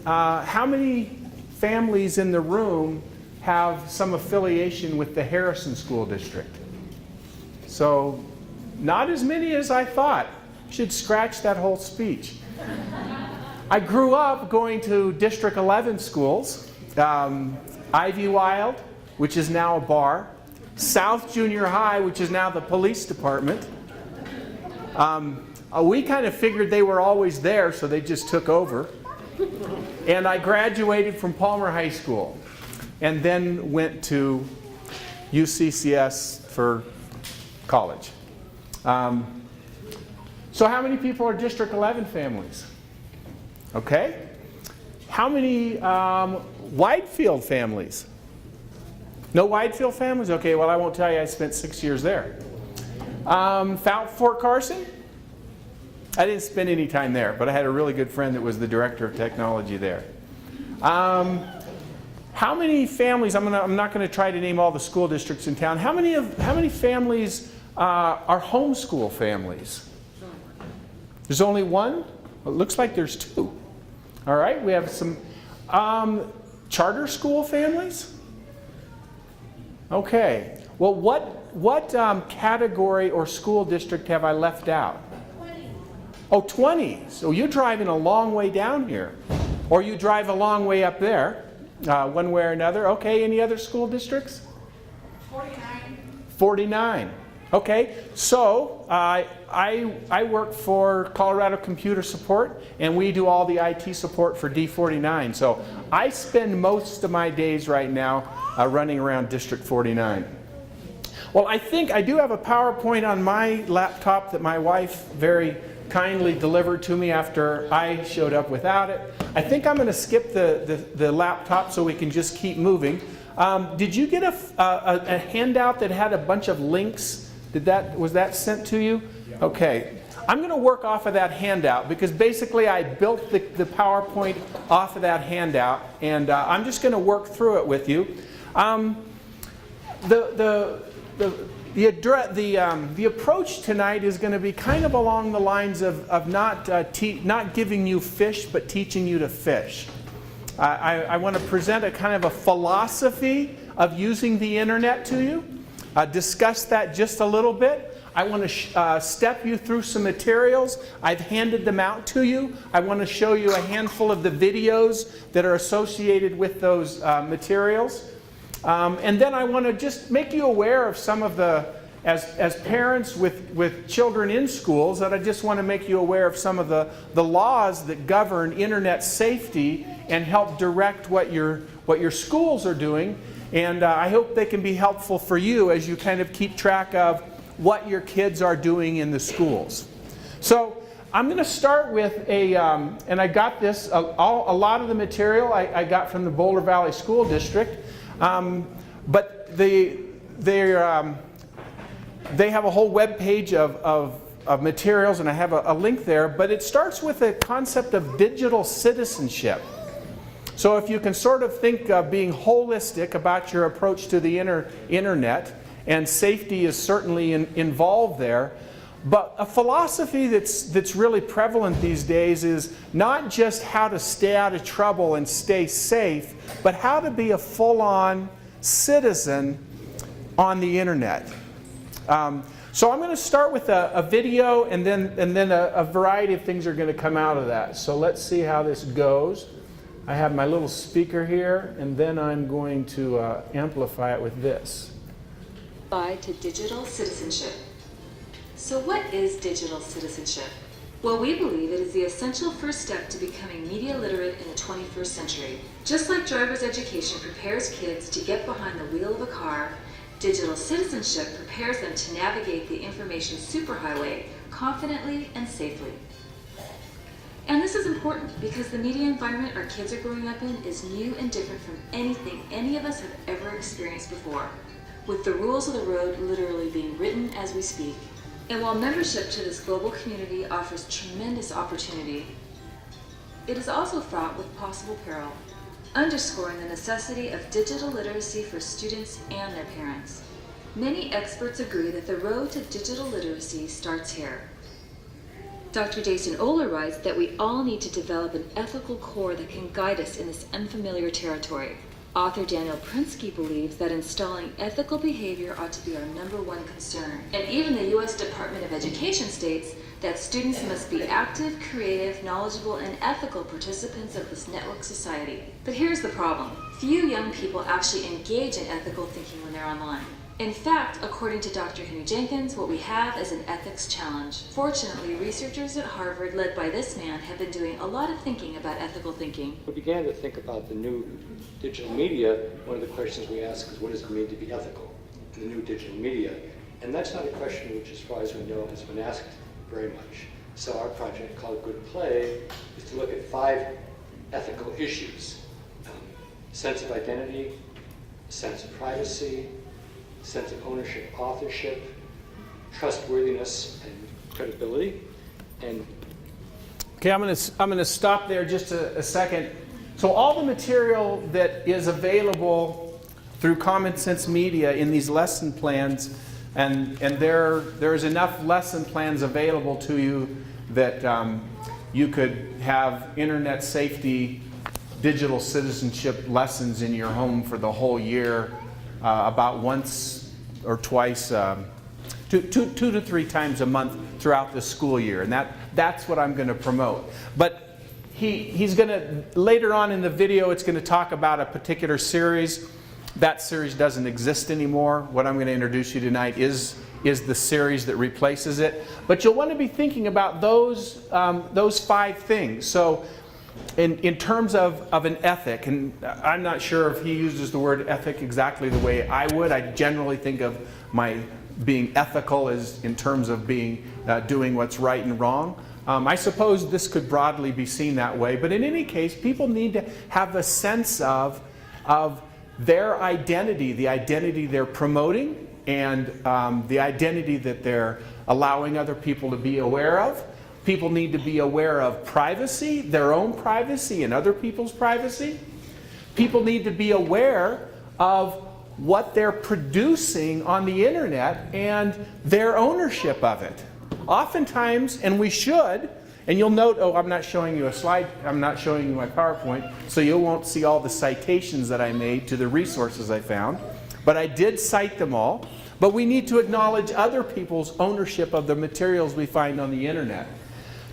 How many families in the room have some affiliation with the Harrison School District? So, not as many as I thought. Should scratch that whole speech. I grew up going to District 11 schools, Ivy Wild, which is now a bar, South Junior High, which is now the police department. We kind of figured they were always there, so they just took over. And I graduated from Palmer High School and then went to UCCS for college. So how many people are District 11 families? Okay. How many Widefield families? No Widefield families? Okay, well, I won't tell you. I spent 6 years there. Fort Carson? I didn't spend any time there, but I had a really good friend that was the director of technology there. How many families? I'm not going to try to name all the school districts in town. How many families are homeschool families? There's only one? Well, it looks like there's two. All right, we have some charter school families. Okay. Well, what category or school district have I left out? 20. Oh, 20. So you're driving a long way down here. Or you drive a long way up there, one way or another. Okay, any other school districts? 49. 49. Okay, so I work for Colorado Computer Support, and we do all the IT support for D49. So I spend most of my days right now running around District 49. Well, I think I do have a PowerPoint on my laptop that my wife very kindly delivered to me after I showed up without it. I think I'm going to skip the laptop so we can just keep moving. Did you get a handout that had a bunch of links? Was that sent to you? Yeah. Okay. I'm going to work off of that handout because basically I built the PowerPoint off of that handout, and I'm just going to work through it with you. The approach tonight is going to be kind of along the lines of not giving you fish, but teaching you to fish. I want to present a kind of a philosophy of using the internet to you. Discuss that just a little bit. I want to step you through some materials. I've handed them out to you. I want to show you a handful of the videos that are associated with those materials. And then I want to just make you aware of some of the, as parents with children in schools, that I just want to make you aware of some of the laws that govern internet safety and help direct what your schools are doing. And I hope they can be helpful for you as you kind of keep track of what your kids are doing in the schools. So I'm going to start with and I got this, a lot of the material I got from the Boulder Valley School District. But they have a whole web page of materials, and I have a link there. But it starts with the concept of digital citizenship. So if you can sort of think of being holistic about your approach to the internet, and safety is certainly involved there, but a philosophy that's really prevalent these days is not just how to stay out of trouble and stay safe, but how to be a full-on citizen on the internet. So I'm going to start with a video, and then a variety of things are going to come out of that. So let's see how this goes. I have my little speaker here, and then I'm going to amplify it with this. To digital citizenship. So what is digital citizenship? Well, we believe it is the essential first step to becoming media literate in the 21st century. Just like driver's education prepares kids to get behind the wheel of a car, digital citizenship prepares them to navigate the information superhighway confidently and safely. And this is important because the media environment our kids are growing up in is new and different from anything any of us have ever experienced before, with the rules of the road literally being written as we speak. And while membership to this global community offers tremendous opportunity, it is also fraught with possible peril, underscoring the necessity of digital literacy for students and their parents. Many experts agree that the road to digital literacy starts here, Dr. Jason Oler writes that we all need to develop an ethical core that can guide us in this unfamiliar territory. Author Daniel Prinsky believes that installing ethical behavior ought to be our #1 concern. And even the U.S. Department of Education states that students must be active, creative, knowledgeable, and ethical participants of this network society. But here's the problem. Few young people actually engage in ethical thinking when they're online. In fact, according to Dr. Henry Jenkins, what we have is an ethics challenge. Fortunately, researchers at Harvard, led by this man, have been doing a lot of thinking about ethical thinking. We began to think about the new digital media. One of the questions we ask is, what does it mean to be ethical in the new digital media? And that's not a question which, as far as we know, has been asked very much. So our project, called Good Play, is to look at 5 ethical issues. Sense of identity, sense of privacy, sense of ownership, authorship, trustworthiness, and credibility. And Okay, I'm gonna stop there just a second. So all the material that is available through Common Sense Media in these lesson plans, and there's enough lesson plans available to you that you could have internet safety, digital citizenship lessons in your home for the whole year, about once or twice, 2 to 3 times a month throughout the school year, and that's what I'm going to promote. But he's going to, later on in the video, it's going to talk about a particular series. That series doesn't exist anymore. What I'm going to introduce you tonight is the series that replaces it. But you'll want to be thinking about those 5 things. So in terms of an ethic, and I'm not sure if he uses the word ethic exactly the way I would. I generally think of my being ethical as in terms of being doing what's right and wrong. I suppose this could broadly be seen that way, but in any case, people need to have a sense of their identity, the identity they're promoting, and the identity that they're allowing other people to be aware of. People need to be aware of privacy, their own privacy and other people's privacy. People need to be aware of what they're producing on the internet and their ownership of it. Oftentimes, and we should, and you'll note, I'm not showing you a slide, I'm not showing you my PowerPoint, so you won't see all the citations that I made to the resources I found, but I did cite them all. But we need to acknowledge other people's ownership of the materials we find on the internet.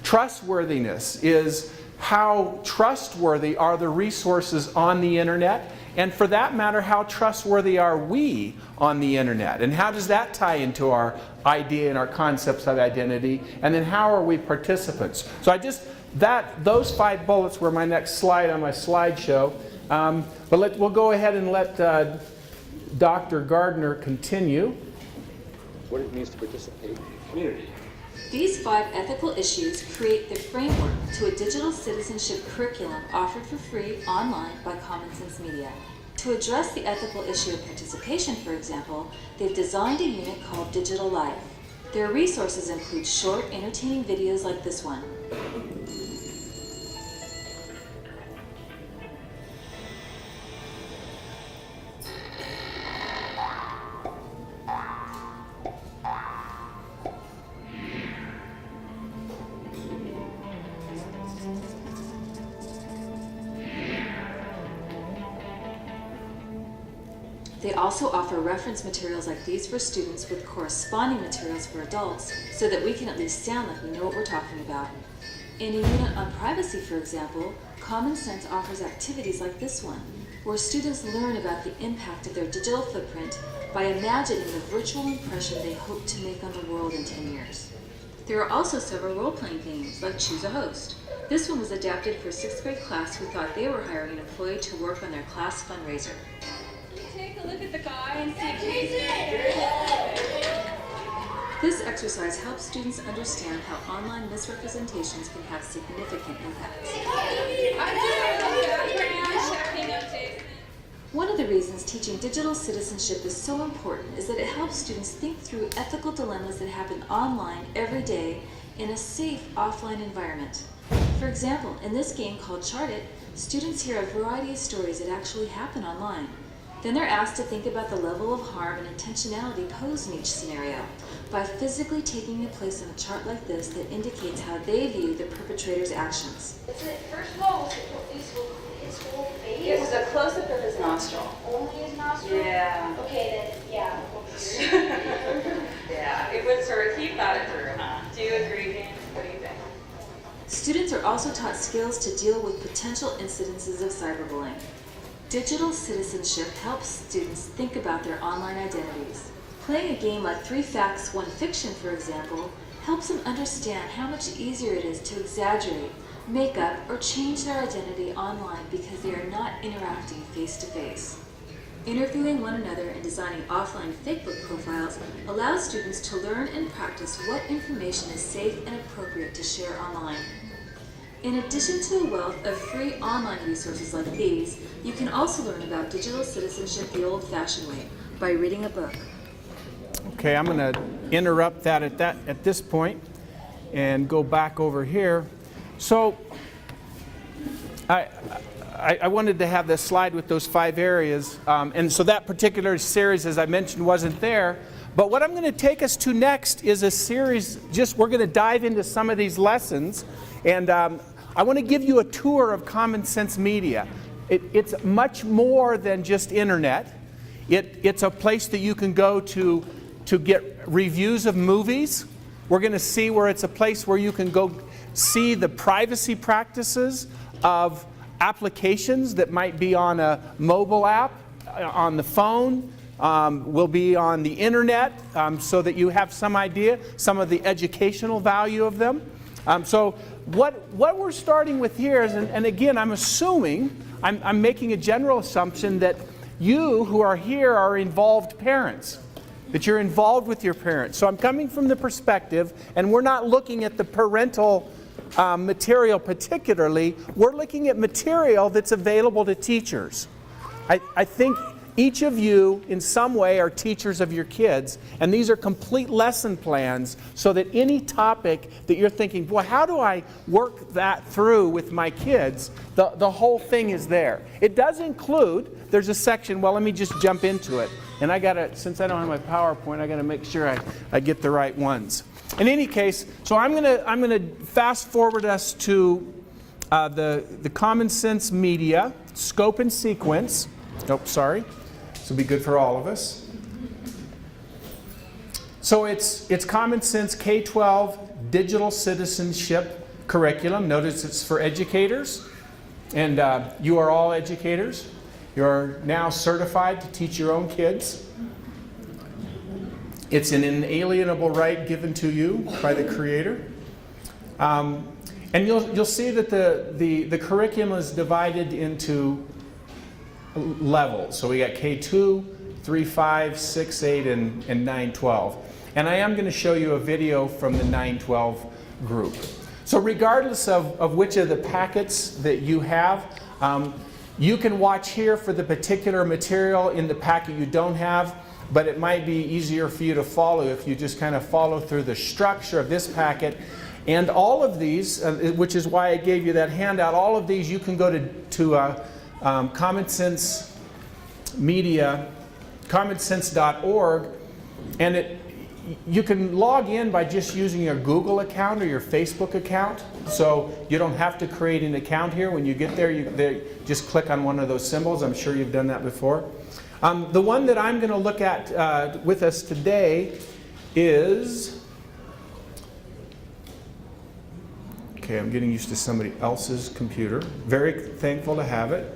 Trustworthiness is how trustworthy are the resources on the internet, and for that matter, how trustworthy are we on the internet? And how does that tie into our idea and our concepts of identity? And then how are we participants? So those 5 bullets were my next slide on my slideshow. But we'll go ahead and let Dr. Gardner continue. what it means to participate in the community. These 5 ethical issues create the framework to a digital citizenship curriculum offered for free online by Common Sense Media. To address the ethical issue of participation, for example, they've designed a unit called Digital Life. Their resources include short, entertaining videos like this one. They also offer reference materials like these for students with corresponding materials for adults so that we can at least sound like we know what we're talking about. In a unit on privacy, for example, Common Sense offers activities like this one, where students learn about the impact of their digital footprint by imagining the virtual impression they hope to make on the world in 10 years. There are also several role-playing games, like Choose a Host. This one was adapted for a 6th grade class who thought they were hiring an employee to work on their class fundraiser. Take a look at the guy and see if he's This exercise helps students understand how online misrepresentations can have significant impacts. One of the reasons teaching digital citizenship is so important is that it helps students think through ethical dilemmas that happen online every day in a safe offline environment. For example, in this game called Chart It, students hear a variety of stories that actually happen online. Then they're asked to think about the level of harm and intentionality posed in each scenario by physically taking a place on a chart like this that indicates how they view the perpetrator's actions. First of all, his whole face? It was a close-up of his nostril. Only his nostril? Yeah. Okay, then, yeah. Yeah, it was sort of, he thought it through, huh? Do you agree, James? What do you think? Students are also taught skills to deal with potential incidences of cyberbullying. Digital citizenship helps students think about their online identities. Playing a game like 3 Facts, 1 Fiction, for example, helps them understand how much easier it is to exaggerate, make up, or change their identity online because they are not interacting face-to-face. Interviewing one another and designing offline fakebook profiles allows students to learn and practice what information is safe and appropriate to share online. In addition to a wealth of free online resources like these, you can also learn about digital citizenship the old-fashioned way, by reading a book. Okay, I'm going to interrupt that at this point and go back over here. So I wanted to have this slide with those 5 areas, and so that particular series, as I mentioned, wasn't there. But what I'm going to take us to next is a series, we're going to dive into some of these lessons, and I want to give you a tour of Common Sense Media. It's much more than just internet. It's a place that you can go to get reviews of movies. We're going to see where it's a place where you can go see the privacy practices of applications that might be on a mobile app, on the phone, will be on the internet, so that you have some idea, some of the educational value of them. So what we're starting with here is, and again, I'm assuming, I'm making a general assumption that you who are here are involved parents, that you're involved with your parents. So I'm coming from the perspective, and we're not looking at the parental material particularly, we're looking at material that's available to teachers. I think each of you in some way are teachers of your kids, and these are complete lesson plans so that any topic that you're thinking, boy, how do I work that through with my kids, the whole thing is there. It does include, there's a section, well, let me just jump into it. And I gotta, since I don't have my PowerPoint, I gotta make sure I get the right ones. In any case, so I'm gonna fast forward us to the Common Sense Media scope and sequence. Oh, sorry. This will be good for all of us. So it's Common Sense K-12 Digital Citizenship Curriculum. Notice it's for educators, and you are all educators. You're now certified to teach your own kids. It's an inalienable right given to you by the Creator. And you'll see that the curriculum is divided into levels. So we got K2, 3, 5, 6, 8, and 9, 12. And I am going to show you a video from the 9, 12 group. So regardless of which of the packets that you have, you can watch here for the particular material in the packet you don't have, but it might be easier for you to follow if you just kind of follow through the structure of this packet. And all of these, which is why I gave you that handout, all of these you can go to Common Sense Media, commonsense.org, and you can log in by just using your Google account or your Facebook account. So you don't have to create an account here. When you get there, you just click on one of those symbols. I'm sure you've done that before. The one that I'm going to look at with us today is, okay, I'm getting used to somebody else's computer. Very thankful to have it.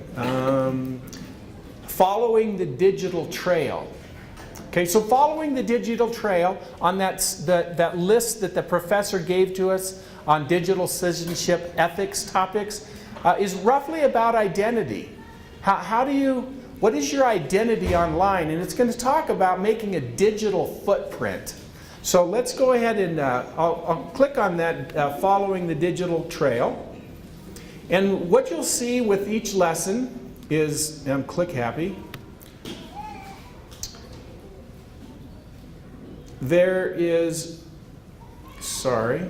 Following the Digital Trail. Okay, so following the digital trail on that list that the professor gave to us on digital citizenship ethics topics is roughly about identity. What is your identity online? And it's going to talk about making a digital footprint. So let's go ahead and I'll click on that following the digital trail. And what you'll see with each lesson is, and I'm click happy, there is, sorry,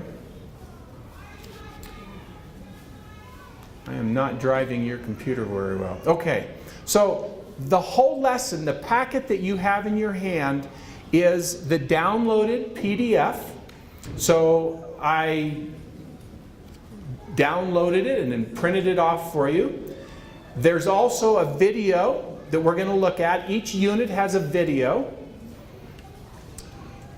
I am not driving your computer very well. Okay, so the whole lesson, the packet that you have in your hand, is the downloaded PDF. So I downloaded it and then printed it off for you. There's also a video that we're going to look at. Each unit has a video.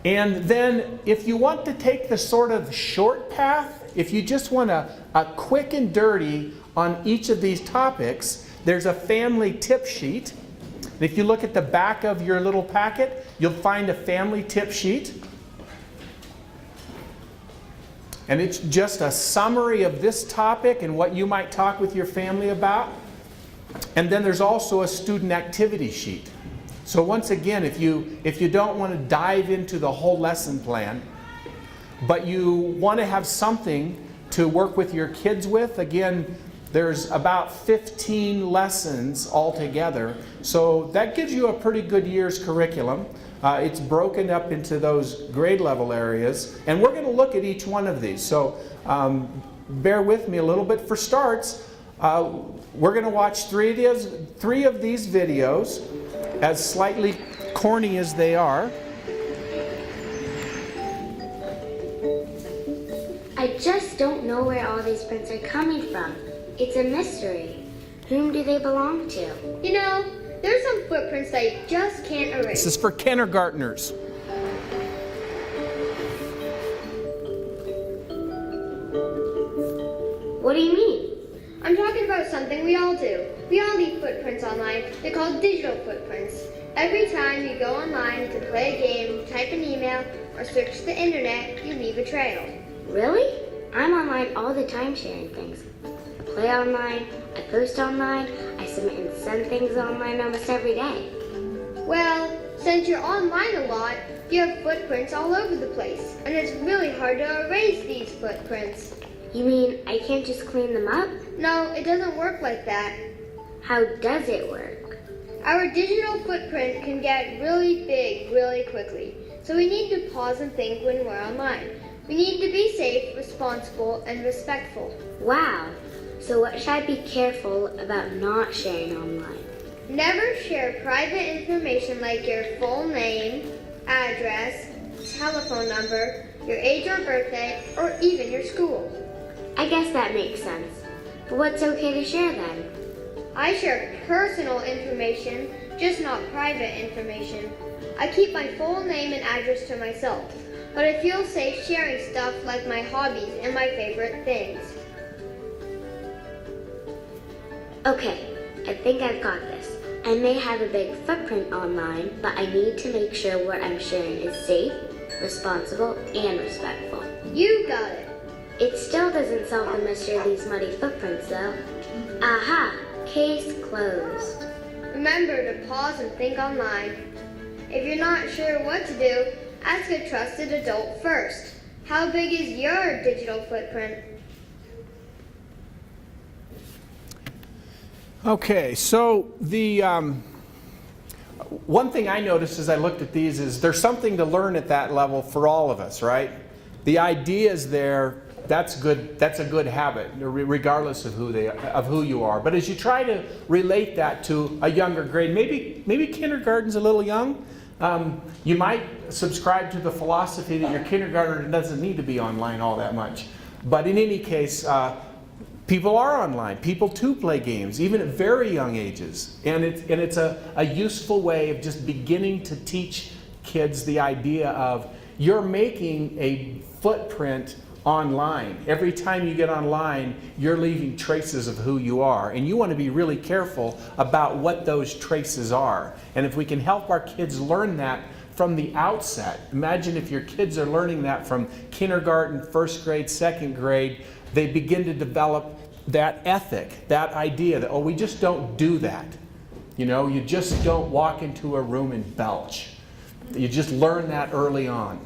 And then if you want to take the sort of short path, if you just want a quick and dirty on each of these topics, there's a family tip sheet. And if you look at the back of your little packet, you'll find a family tip sheet. And it's just a summary of this topic and what you might talk with your family about. And then there's also a student activity sheet. So once again, if you don't want to dive into the whole lesson plan, but you want to have something to work with your kids with, again, there's about 15 lessons altogether. So that gives you a pretty good year's curriculum. It's broken up into those grade level areas. And we're going to look at each one of these. So bear with me a little bit. For starts, we're going to watch three of these videos, as slightly corny as they are. I just don't know where all these prints are coming from. It's a mystery. Whom do they belong to? You know, there's some footprints that you just can't erase. This is for kindergartners. What do you mean? I'm talking about something we all do. We all leave footprints online. They're called digital footprints. Every time you go online to play a game, type an email, or search the internet, you leave a trail. Really? I'm online all the time sharing things. I play online, I post online, I submit and send things online almost every day. Well, since you're online a lot, you have footprints all over the place, and it's really hard to erase these footprints. You mean I can't just clean them up? No, it doesn't work like that. How does it work? Our digital footprint can get really big really quickly, so we need to pause and think when we're online. We need to be safe, responsible, and respectful. Wow. So what should I be careful about not sharing online? Never share private information like your full name, address, telephone number, your age or birthday, or even your school. I guess that makes sense. But what's okay to share then? I share personal information, just not private information. I keep my full name and address to myself, but I feel safe sharing stuff like my hobbies and my favorite things. Okay, I think I've got this. I may have a big footprint online, but I need to make sure what I'm sharing is safe, responsible, and respectful. You got it. It still doesn't solve the mystery of these muddy footprints, though. Aha! Case closed. Remember to pause and think online. If you're not sure what to do, ask a trusted adult first. How big is your digital footprint? Okay, so the one thing I noticed as I looked at these is there's something to learn at that level for all of us, right? The idea is there. That's good. That's a good habit, regardless of who you are. But as you try to relate that to a younger grade, maybe kindergarten's a little young. You might subscribe to the philosophy that your kindergartner doesn't need to be online all that much. But in any case, people are online. People too play games, even at very young ages. And it's a useful way of just beginning to teach kids the idea of you're making a footprint online. Every time you get online, you're leaving traces of who you are. And you want to be really careful about what those traces are. And if we can help our kids learn that from the outset, imagine if your kids are learning that from kindergarten, first grade, second grade, they begin to develop that ethic, that idea that, oh, we just don't do that. You know, you just don't walk into a room and belch. You just learn that early on.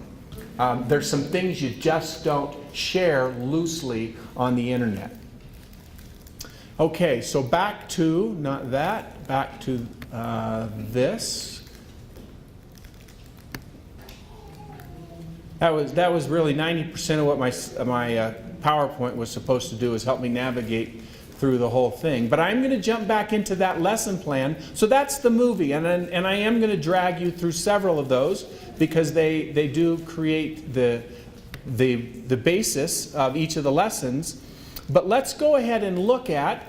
There's some things you just don't share loosely on the internet. Okay, so back to, not that, back to this. That was really 90% of what my PowerPoint was supposed to do, is help me navigate through the whole thing. But I'm going to jump back into that lesson plan. So that's the movie, and I am going to drag you through several of those because they do create the basis of each of the lessons. But let's go ahead and look at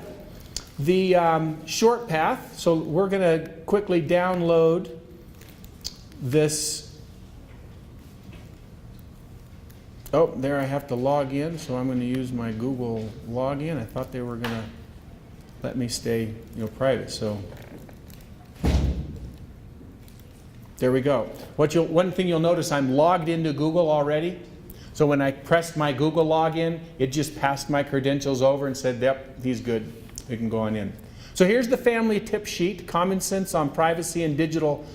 the short path. So we're going to quickly download this. Oh, there I have to log in, so I'm going to use my Google login. I thought they were going to let me stay, private. So there we go. One thing you'll notice, I'm logged into Google already. So when I pressed my Google login, it just passed my credentials over and said, yep, he's good. We can go on in. So here's the family tip sheet, Common Sense on Privacy and Digital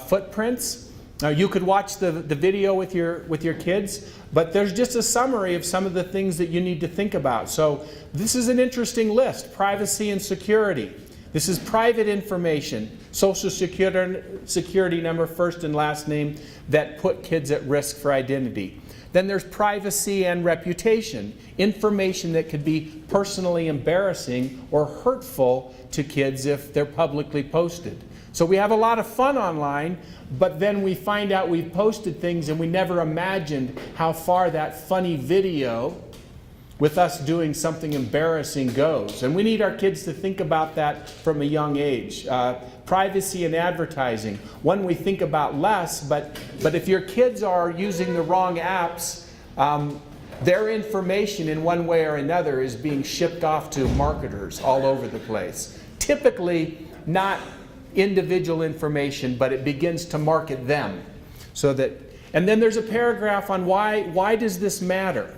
Footprints. Now you could watch the video with your kids, but there's just a summary of some of the things that you need to think about. So this is an interesting list: privacy and security. This is private information, social security number, first and last name, that put kids at risk for identity. Then there's privacy and reputation, information that could be personally embarrassing or hurtful to kids if they're publicly posted. So we have a lot of fun online, but then we find out we've posted things and we never imagined how far that funny video with us doing something embarrassing goes. And we need our kids to think about that from a young age. Privacy and advertising, one we think about less, but if your kids are using the wrong apps, their information in one way or another is being shipped off to marketers all over the place. Typically not individual information, but it begins to market them. And then there's a paragraph on why does this matter?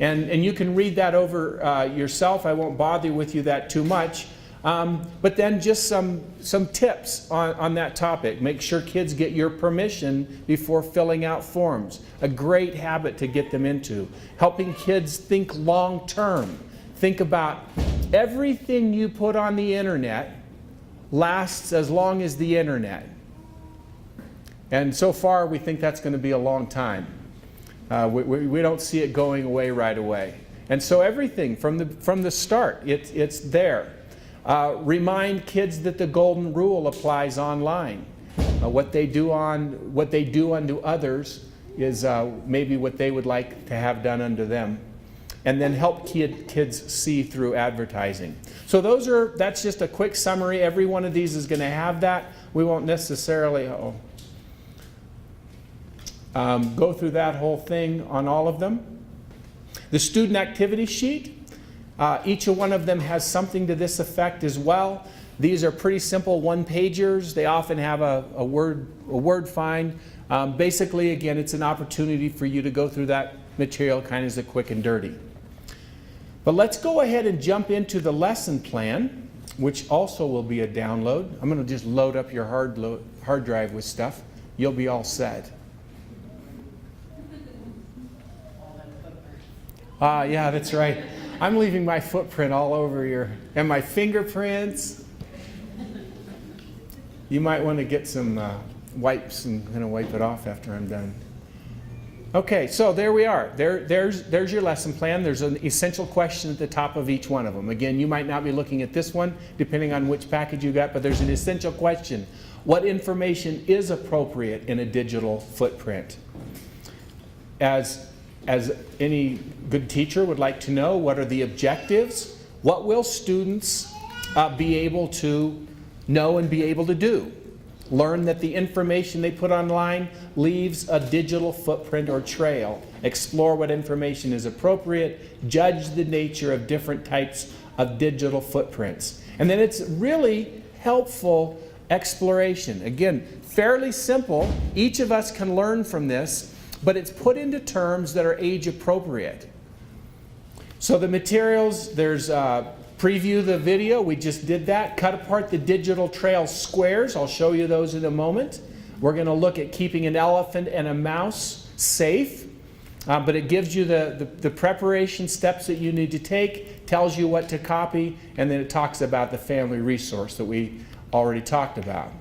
And you can read that over yourself. I won't bother with you that too much. But then just some tips on that topic. Make sure kids get your permission before filling out forms. A great habit to get them into. Helping kids think long term. Think about everything you put on the internet lasts as long as the internet. And so far we think that's going to be a long time. We don't see it going away right away. And so everything from the start, it's there. Remind kids that the golden rule applies online. What they do unto others is maybe what they would like to have done unto them. And then help kids see through advertising. So that's just a quick summary. Every one of these is going to have that. We won't necessarily go through that whole thing on all of them. The student activity sheet, each one of them has something to this effect as well. These are pretty simple one-pagers. They often have a word find. Basically, again, it's an opportunity for you to go through that material kind of as a quick and dirty. But let's go ahead and jump into the lesson plan, which also will be a download. I'm going to just load up your hard drive with stuff. You'll be all set. Yeah, that's right. I'm leaving my footprint all over and my fingerprints. You might want to get some wipes and kind of wipe it off after I'm done. Okay, so there we are. There's your lesson plan. There's an essential question at the top of each one of them. Again, you might not be looking at this one, depending on which package you got, but there's an essential question. What information is appropriate in a digital footprint? As any good teacher would like to know, what are the objectives? What will students be able to know and be able to do? Learn that the information they put online leaves a digital footprint or trail. Explore what information is appropriate. Judge the nature of different types of digital footprints. And then it's really helpful exploration. Again, fairly simple. Each of us can learn from this, but it's put into terms that are age appropriate. So the materials, there's preview the video, we just did that. Cut apart the digital trail squares, I'll show you those in a moment. We're going to look at keeping an elephant and a mouse safe, but it gives you the preparation steps that you need to take, tells you what to copy, and then it talks about the family resource that we already talked about.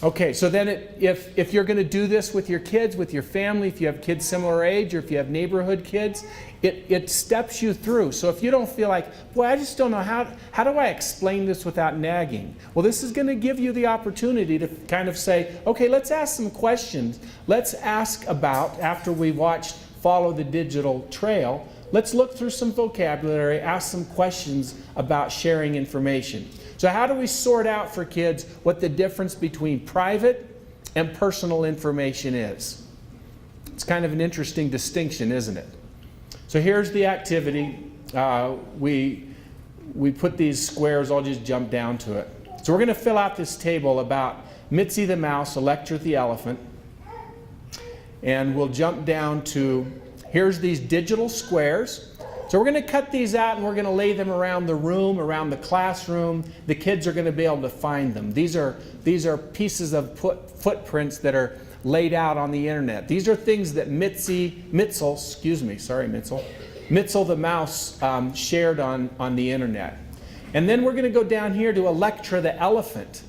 Okay, so then if you're going to do this with your kids, with your family, if you have kids similar age, or if you have neighborhood kids, it steps you through. So if you don't feel like, boy, I just don't know how do I explain this without nagging? Well, this is going to give you the opportunity to kind of say, okay, let's ask some questions. Let's ask about, after we watched Follow the Digital Trail, let's look through some vocabulary, ask some questions about sharing information. So how do we sort out for kids what the difference between private and personal information is? It's kind of an interesting distinction, isn't it? So here's the activity. We put these squares, I'll just jump down to it. So we're going to fill out this table about Mitzi the mouse, Electra the elephant. And we'll jump down to, here's these digital squares. So we're going to cut these out and we're going to lay them around the room, around the classroom. The kids are going to be able to find them. These are pieces of footprints that are laid out on the internet. These are things that Mitzel the mouse shared on the internet. And then we're going to go down here to Electra the elephant.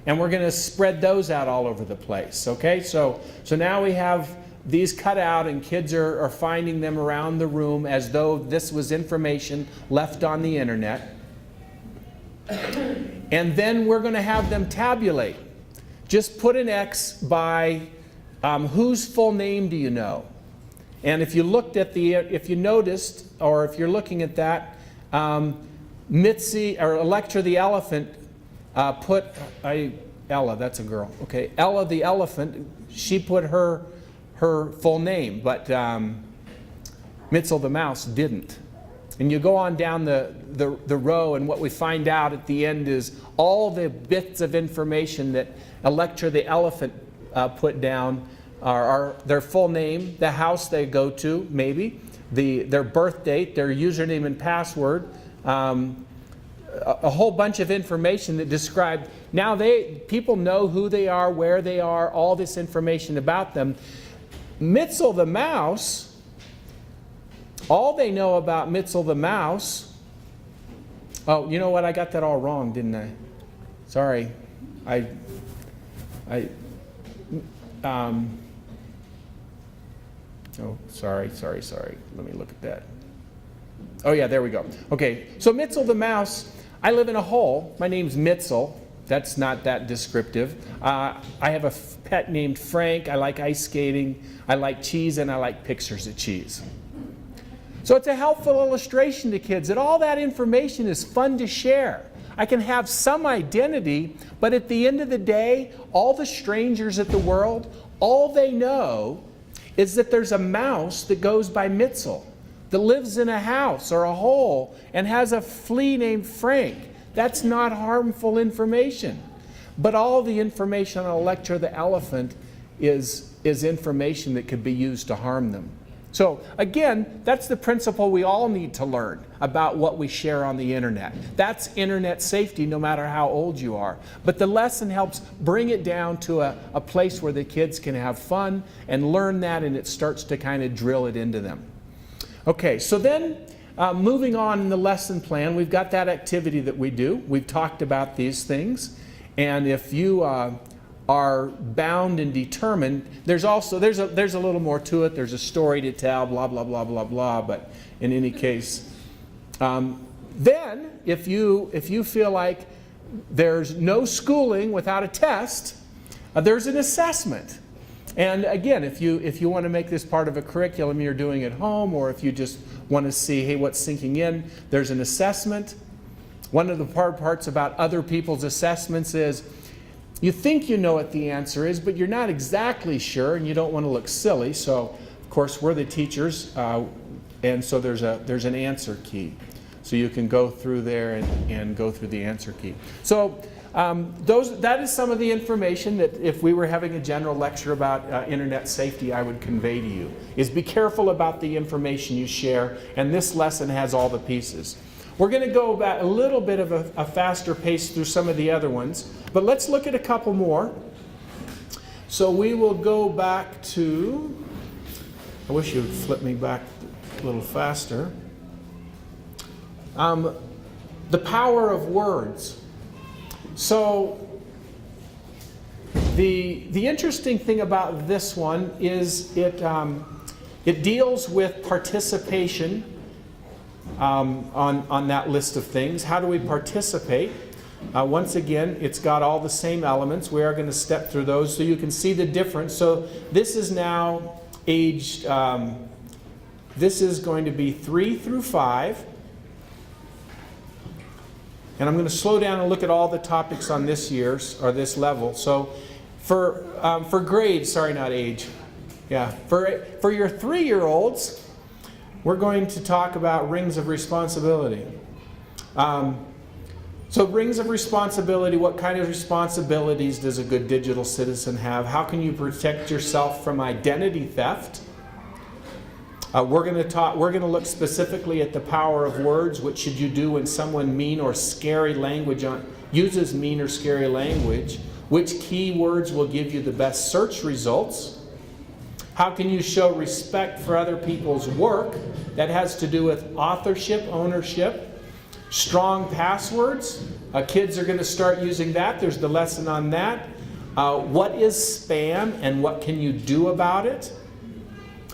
And we're going to spread those out all over the place. Okay, so now we have these cut out and kids are finding them around the room as though this was information left on the internet. And then we're going to have them tabulate. Just put an X by whose full name do you know? And if you looked at if you noticed, or if you're looking at that, Mitzi or Electra the elephant Ella, that's a girl. Okay, Ella the elephant, she put her full name, but Mitzel the mouse didn't. And you go on down the row, and what we find out at the end is all the bits of information that Electra the elephant put down are their full name, the house they go to, maybe, their birth date, their username and password, a whole bunch of information that describe, now people know who they are, where they are, all this information about them. Mitzel the mouse, all they know about Mitzel the mouse, oh, you know what, I got that all wrong, didn't I? Sorry. Oh, sorry. Let me look at that. Oh yeah, there we go. Okay, so Mitzel the mouse, I live in a hole. My name's Mitzel. That's not that descriptive. I have a pet named Frank. I like ice skating. I like cheese, and I like pictures of cheese. So it's a helpful illustration to kids that all that information is fun to share. I can have some identity, but at the end of the day, all the strangers at the world, all they know is that there's a mouse that goes by Mitzel, that lives in a house or a hole and has a flea named Frank. That's not harmful information. But all the information on Electra the elephant is information that could be used to harm them. So again, that's the principle we all need to learn about what we share on the internet. That's internet safety no matter how old you are. But the lesson helps bring it down to a place where the kids can have fun and learn that, and it starts to kind of drill it into them. Okay, so then moving on in the lesson plan, we've got that activity that we do. We've talked about these things. And if you are bound and determined, there's a little more to it. There's a story to tell, blah, blah, blah, blah, blah. But in any case, then if you feel like there's no schooling without a test, there's an assessment. And again, if you want to make this part of a curriculum you're doing at home, or if you just want to see, hey, what's sinking in, there's an assessment. One of the parts about other people's assessments is you think you know what the answer is, but you're not exactly sure, and you don't want to look silly. So, of course, we're the teachers, and so there's an answer key. So you can go through there and go through the answer key. So that is some of the information that if we were having a general lecture about internet safety, I would convey to you, is be careful about the information you share, and this lesson has all the pieces. We're going to go about a little bit of a faster pace through some of the other ones, but let's look at a couple more. So we will go back to, I wish you would flip me back a little faster. The power of words. So The interesting thing about this one is it deals with participation on that list of things. How do we participate? Once again, it's got all the same elements. We are going to step through those so you can see the difference. So this is now aged, this is going to be 3 through 5. And I'm going to slow down and look at all the topics on this year's, or this level. So for grades, sorry, not age. Yeah, for your 3-year-olds, we're going to talk about rings of responsibility. So rings of responsibility, what kind of responsibilities does a good digital citizen have? How can you protect yourself from identity theft? We're going to look specifically at the power of words. What should you do when someone mean or scary language uses mean or scary language? Which keywords will give you the best search results? How can you show respect for other people's work? That has to do with authorship, ownership, strong passwords. Kids are going to start using that. There's the lesson on that. What is spam and what can you do about it?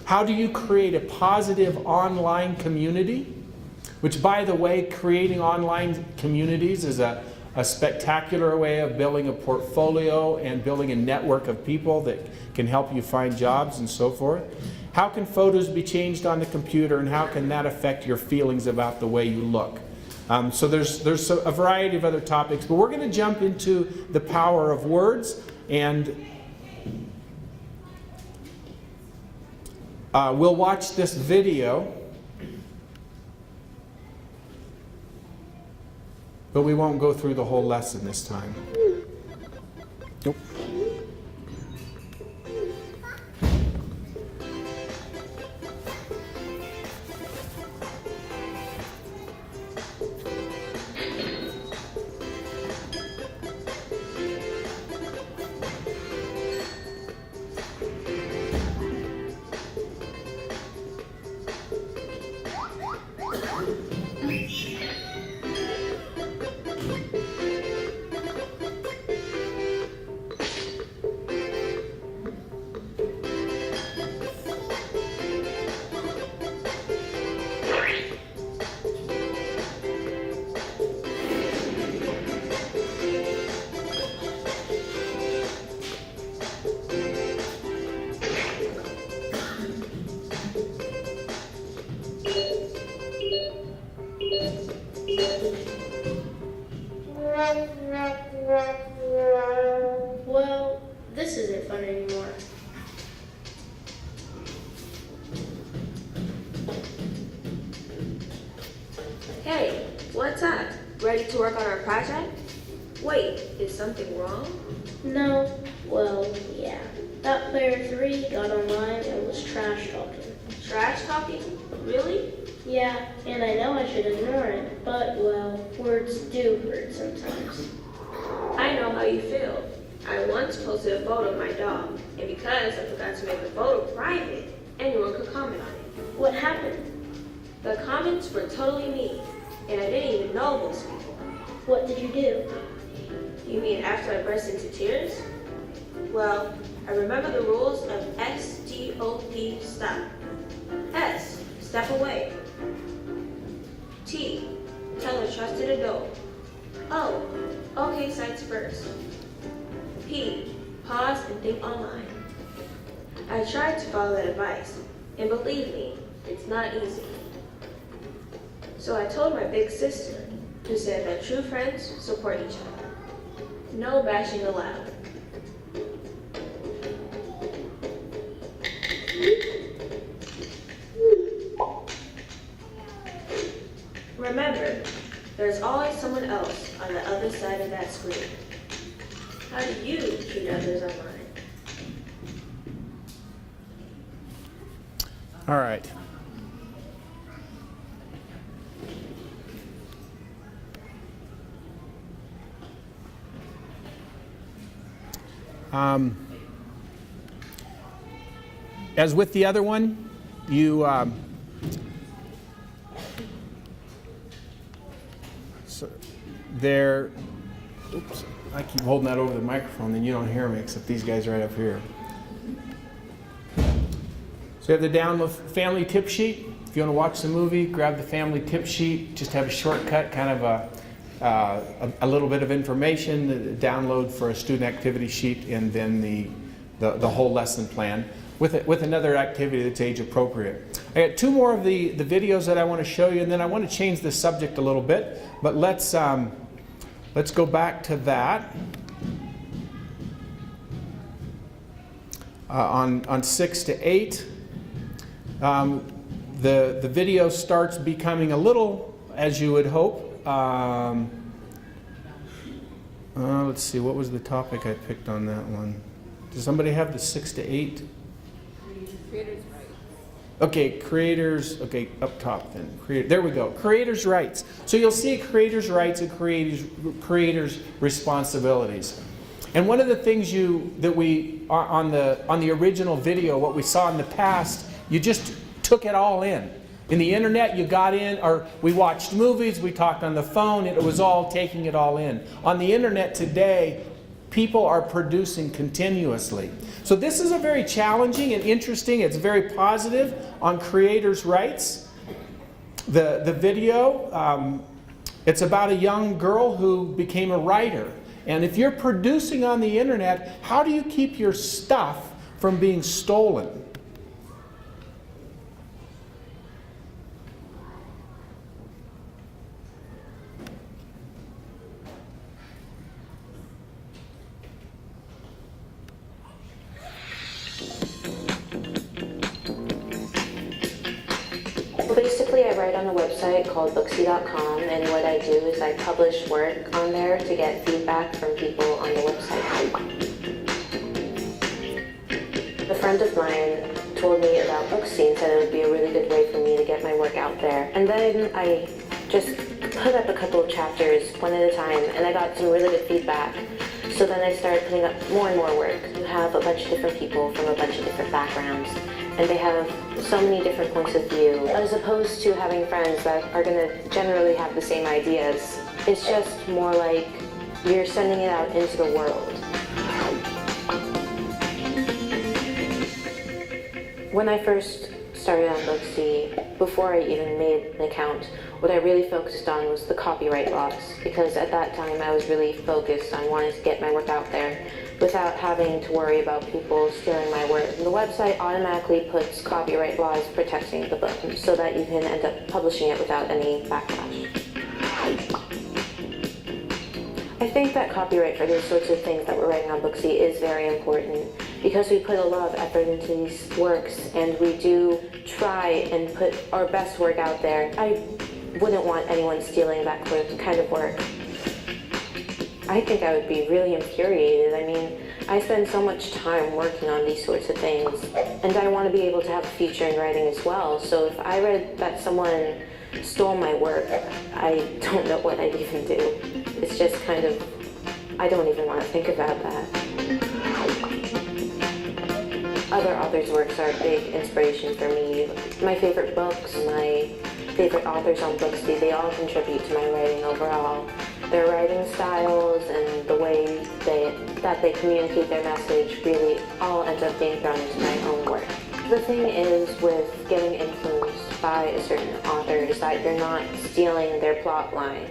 How do you create a positive online community? Which, by the way, creating online communities is a spectacular way of building a portfolio and building a network of people that can help you find jobs and so forth. How can photos be changed on the computer, and how can that affect your feelings about the way you look? So there's a variety of other topics, but we're going to jump into the power of words, and we'll watch this video, but we won't go through the whole lesson this time. Nope. Well, this isn't fun anymore. Hey, what's up? Ready to work on our project? Wait, is something wrong? No, well, yeah. That player 3 got online and was trash talking. Trash talking? Really? Yeah, and I know I should ignore it, but, well, words do hurt sometimes. I know how you feel. I once posted a photo of my dog, and because I forgot to make the photo private, anyone could comment on it. What happened? The comments were totally mean, and I didn't even know those people. What did you do? You mean after I burst into tears? Well, I remember the rules of STOP, stop. S, step away. T, tell a trusted adult. O, okay sites first. P, pause and think online. I tried to follow that advice, and believe me, it's not easy. So I told my big sister, who said that true friends support each other. No bashing allowed. Remember, there's always someone else on the other side of that screen. How do you treat others online? All right. As with the other one, you Oops, I keep holding that over the microphone, then you don't hear me, except these guys right up here. So you have the download family tip sheet. If you want to watch the movie, grab the family tip sheet. Just have a shortcut, kind of a little bit of information, download for a student activity sheet, and then the whole lesson plan with another activity that's age appropriate. I got 2 more of the videos that I want to show you, and then I want to change the subject a little bit. But let's go back to that. On 6 to 8, the video starts becoming a little, as you would hope. Let's see, what was the topic I picked on that one? Does somebody have the 6 to 8? Creators' rights. Okay, creators, okay, up top then. There we go, creators' rights. So you'll see creators' rights and creators' responsibilities. And one of the things that we on the original video, what we saw in the past, you just took it all in. In the internet, you got in, or we watched movies, we talked on the phone, it was all taking it all in. On the internet today, people are producing continuously. So this is a very challenging and interesting, it's very positive on creators' rights. The video, it's about a young girl who became a writer. And if you're producing on the internet, how do you keep your stuff from being stolen? Basically, I write on a website called Booksy.com, and what I do is I publish work on there to get feedback from people on the website. A friend of mine told me about Booksy and said it would be a really good way for me to get my work out there. And then I just put up a couple of chapters one at a time, and I got some really good feedback. So then I started putting up more and more work. You have a bunch of different people from a bunch of different backgrounds, and they have so many different points of view. As opposed to having friends that are going to generally have the same ideas, it's just more like you're sending it out into the world. When I first started on Booksy, before I even made an account, what I really focused on was the copyright laws, because at that time I was really focused on wanting to get my work out there without having to worry about people stealing my work. And the website automatically puts copyright laws protecting the book so that you can end up publishing it without any backlash. I think that copyright for those sorts of things that we're writing on Booksy is very important because we put a lot of effort into these works and we do try and put our best work out there. I wouldn't want anyone stealing that kind of work. I think I would be really infuriated. I mean, I spend so much time working on these sorts of things, and I want to be able to have a future in writing as well. So if I read that someone stole my work, I don't know what I'd even do. It's just kind of, I don't even want to think about that. Other authors' works are a big inspiration for me. My favorite books, my favorite authors on Booksy, they all contribute to my writing overall. Their writing styles and the way that they communicate their message really all ends up being thrown into my own work. The thing is with getting influenced by a certain author is that you're not stealing their plot line.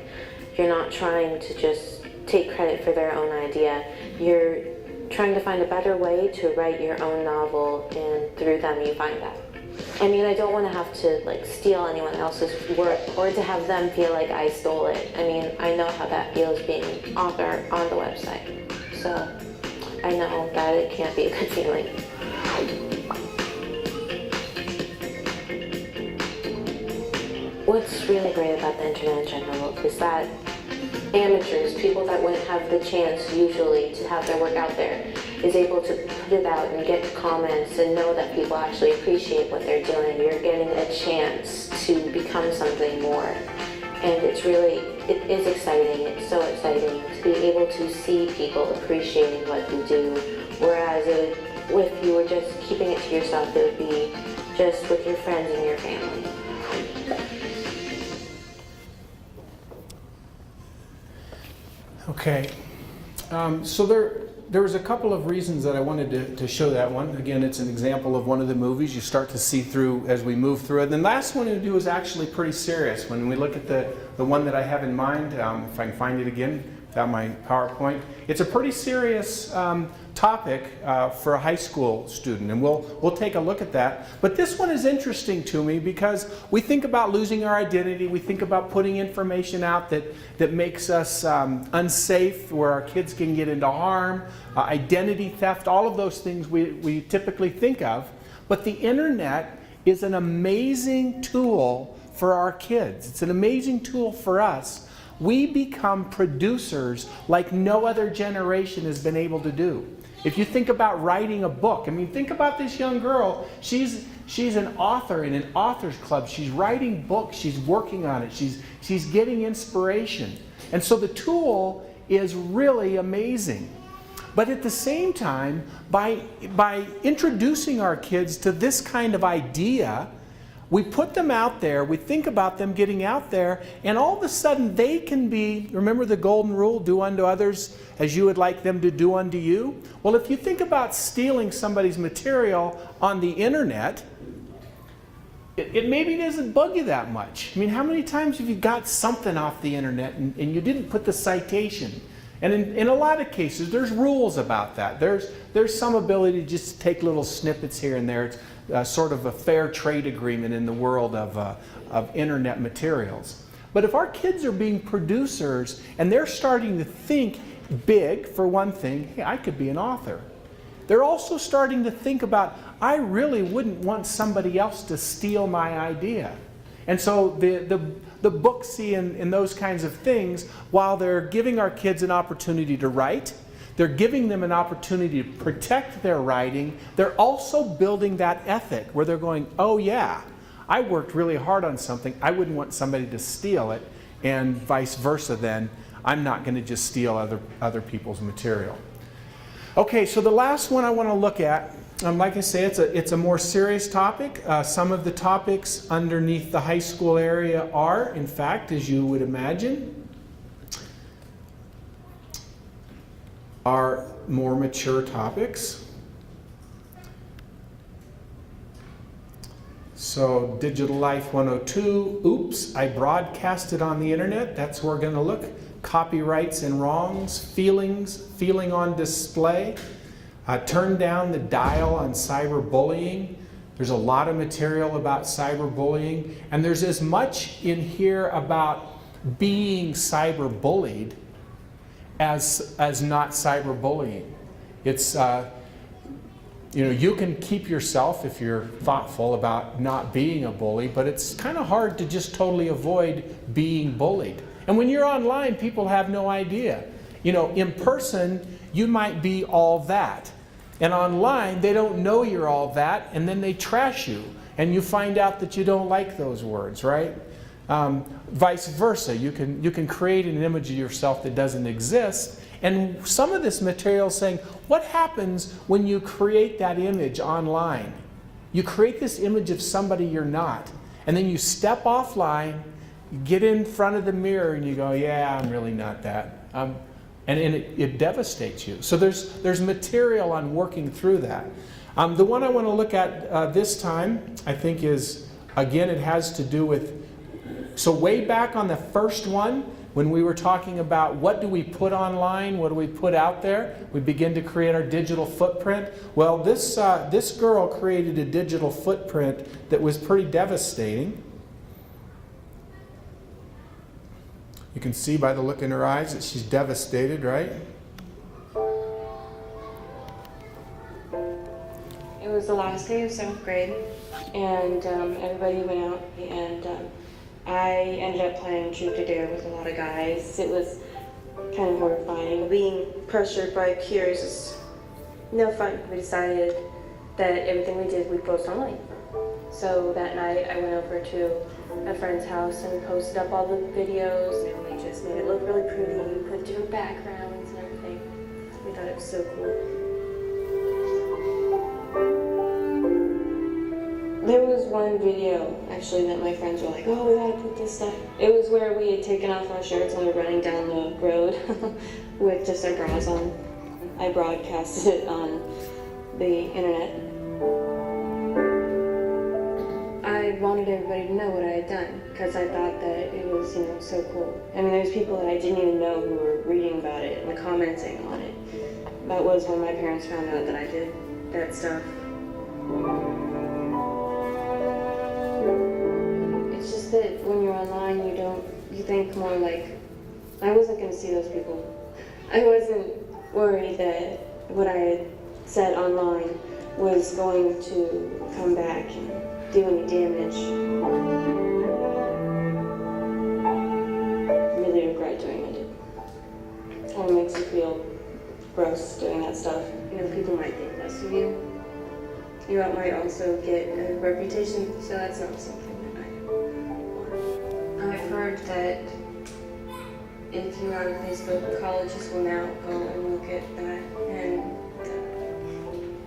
You're not trying to just take credit for their own idea. You're trying to find a better way to write your own novel, and through them you find that. I mean, I don't want to have to steal anyone else's work or to have them feel like I stole it. I mean, I know how that feels being an author on the website. So I know that it can't be a good feeling. What's really great about the internet in general is that amateurs, people that wouldn't have the chance usually to have their work out there, is able to put it out and get comments and know that people actually appreciate what they're doing. You're getting a chance to become something more. And it's really, it is exciting. It's so exciting to be able to see people appreciating what you do. Whereas if you were just keeping it to yourself, it would be just with your friends and your family. Okay, So there was a couple of reasons that I wanted to show that one. Again, it's an example of one of the movies you start to see through as we move through it. And the last one to do is actually pretty serious. When we look at the one that I have in mind, if I can find it again without my PowerPoint, it's a pretty serious topic for a high school student, and we'll take a look at that. But this one is interesting to me because we think about losing our identity, we think about putting information out that makes us unsafe, where our kids can get into harm, identity theft, all of those things we typically think of. But the internet is an amazing tool for our kids. It's an amazing tool for us. We become producers like no other generation has been able to do. If you think about writing a book, I mean, think about this young girl. She's an author in an author's club. She's writing books. She's working on it. She's getting inspiration. And so the tool is really amazing. But at the same time, by introducing our kids to this kind of idea, we put them out there, we think about them getting out there, and all of a sudden they can be, remember the golden rule, do unto others as you would like them to do unto you? Well, if you think about stealing somebody's material on the internet, it maybe doesn't bug you that much. I mean, how many times have you got something off the internet and you didn't put the citation? And in a lot of cases, there's rules about that. There's some ability to just take little snippets here and there. It's sort of a fair trade agreement in the world of internet materials. But if our kids are being producers and they're starting to think big, for one thing, hey, I could be an author. They're also starting to think about, I really wouldn't want somebody else to steal my idea. And so the Booksy and those kinds of things, while they're giving our kids an opportunity to write, they're giving them an opportunity to protect their writing, they're also building that ethic where they're going, oh yeah, I worked really hard on something, I wouldn't want somebody to steal it, and vice versa then, I'm not going to just steal other people's material. Okay, so the last one I want to look at, like I say, it's a more serious topic. Some of the topics underneath the high school area are, in fact, as you would imagine, are more mature topics. So Digital Life 102, oops, I broadcasted on the internet. That's where we're going to look. Copyrights and wrongs, feeling on display. Turn down the dial on cyberbullying. There's a lot of material about cyberbullying, and there's as much in here about being cyberbullied as not cyberbullying. It's you can keep yourself if you're thoughtful about not being a bully, but it's kind of hard to just totally avoid being bullied. And when you're online, people have no idea. In person, you might be all that. And online, they don't know you're all that, and then they trash you. And you find out that you don't like those words, right? Vice versa, you can create an image of yourself that doesn't exist. And some of this material is saying, what happens when you create that image online? You create this image of somebody you're not. And then you step offline, you get in front of the mirror, and you go, yeah, I'm really not that. And it devastates you. So there's material on working through that. The one I want to look at this time, I think is, again, it has to do with, so way back on the first one, when we were talking about what do we put online, what do we put out there, we begin to create our digital footprint. Well, this girl created a digital footprint that was pretty devastating. You can see by the look in her eyes that she's devastated, right? It was the last day of 7th grade, and everybody went out, and I ended up playing truth or dare with a lot of guys. It was kind of horrifying. Being pressured by peers is no fun. We decided that everything we did, we'd post online. So that night I went over to a friend's house and we posted up all the videos, and we just made it look really pretty. We put different backgrounds and everything. We thought it was so cool. There was one video actually that my friends were like, oh, we gotta put this stuff. It was where we had taken off our shirts and we were running down the road with just our bras on. I broadcasted it on the internet. I wanted everybody to know what I had done because I thought that it was, so cool. I mean, there's people that I didn't even know who were reading about it and commenting on it. That was when my parents found out that I did that stuff. It's just that when you're online, you think more like, I wasn't going to see those people. I wasn't worried that what I had said online was going to come back and do any damage. I really regret doing it. It kind of makes you feel gross doing that stuff. People might think less of you. You might also get a reputation, so that's not something that I want. I've heard that if you're on Facebook, colleges will now go and look at that and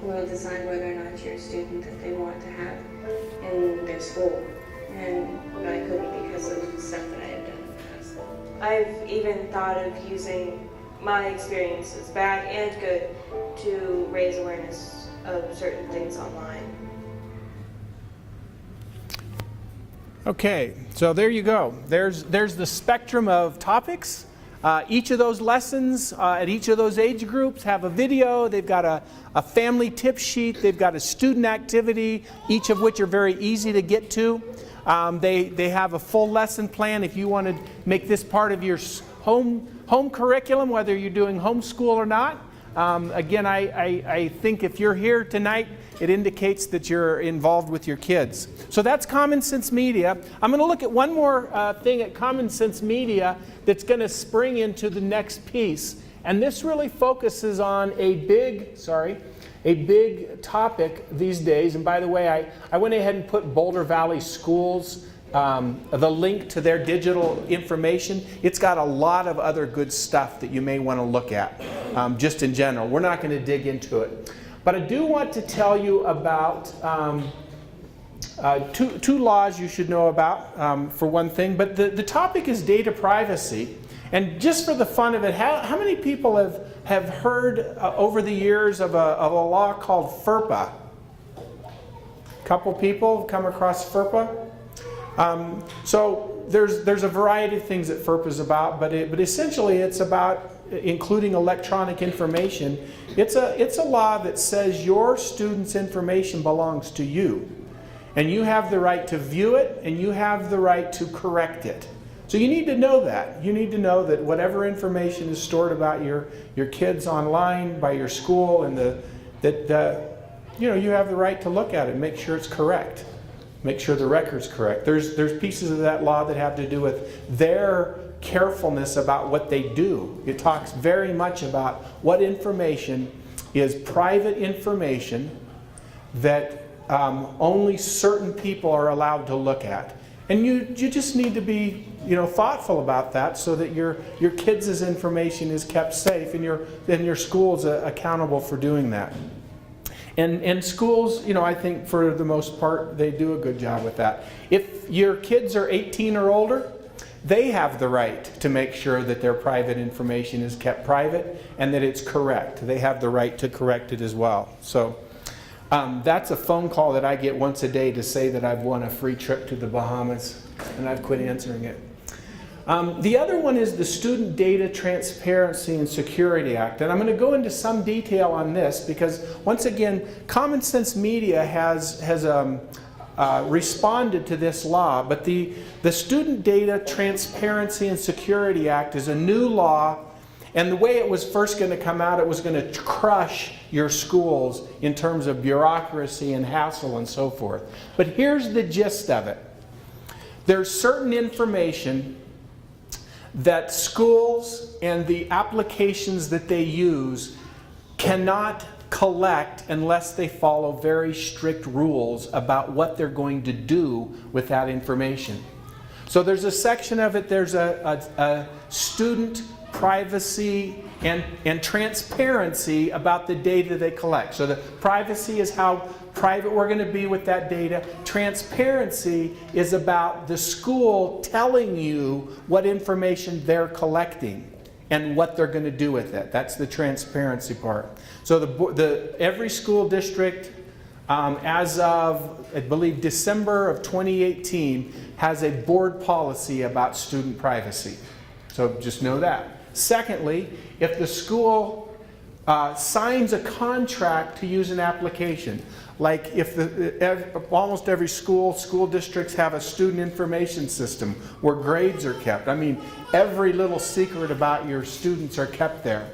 will decide whether or not you're a student that they want to have in their school. And I couldn't because of the stuff that I have done in the past. I've even thought of using my experiences, bad and good, to raise awareness of certain things online. Okay, so there you go. There's the spectrum of topics. Each of those lessons at each of those age groups have a video. They've got a family tip sheet. They've got a student activity, each of which are very easy to get to. They have a full lesson plan if you want to make this part of your home curriculum, whether you're doing homeschool or not. Again, I think if you're here tonight, it indicates that you're involved with your kids. So that's Common Sense Media. I'm going to look at one more thing at Common Sense Media that's going to spring into the next piece. And this really focuses on a big topic these days. And by the way, I went ahead and put Boulder Valley Schools, the link to their digital information. It's got a lot of other good stuff that you may want to look at, just in general. We're not going to dig into it. But I do want to tell you about two laws you should know about, for one thing. But the topic is data privacy. And just for the fun of it, how many people have heard over the years of a law called FERPA? A couple people have come across FERPA? So there's a variety of things that FERPA is about, but essentially it's about including electronic information. It's a law that says your student's information belongs to you, and you have the right to view it, and you have the right to correct it. So you need to know that. You need to know that whatever information is stored about your kids online by your school, and you have the right to look at it and make sure it's correct. Make sure the record's correct. There's pieces of that law that have to do with their carefulness about what they do. It talks very much about what information is private information that only certain people are allowed to look at. And you just need to be thoughtful about that so that your kids' information is kept safe and your school's accountable for doing that. And schools, I think for the most part, they do a good job with that. If your kids are 18 or older, they have the right to make sure that their private information is kept private and that it's correct. They have the right to correct it as well. So that's a phone call that I get once a day to say that I've won a free trip to the Bahamas, and I've quit answering it. The other one is the Student Data Transparency and Security Act. And I'm going to go into some detail on this because, once again, Common Sense Media has responded to this law. But the Student Data Transparency and Security Act is a new law. And the way it was first going to come out, it was going to crush your schools in terms of bureaucracy and hassle and so forth. But here's the gist of it. There's certain information that schools and the applications that they use cannot collect unless they follow very strict rules about what they're going to do with that information. So there's a section of it, there's a student privacy and transparency about the data they collect. So the privacy is how private we're going to be with that data. Transparency is about the school telling you what information they're collecting and what they're going to do with it. That's the transparency part. So every school district, as of, I believe, December of 2018, has a board policy about student privacy. So just know that. Secondly, if the school signs a contract to use an application, like if almost every school districts have a student information system where grades are kept. I mean, every little secret about your students are kept there.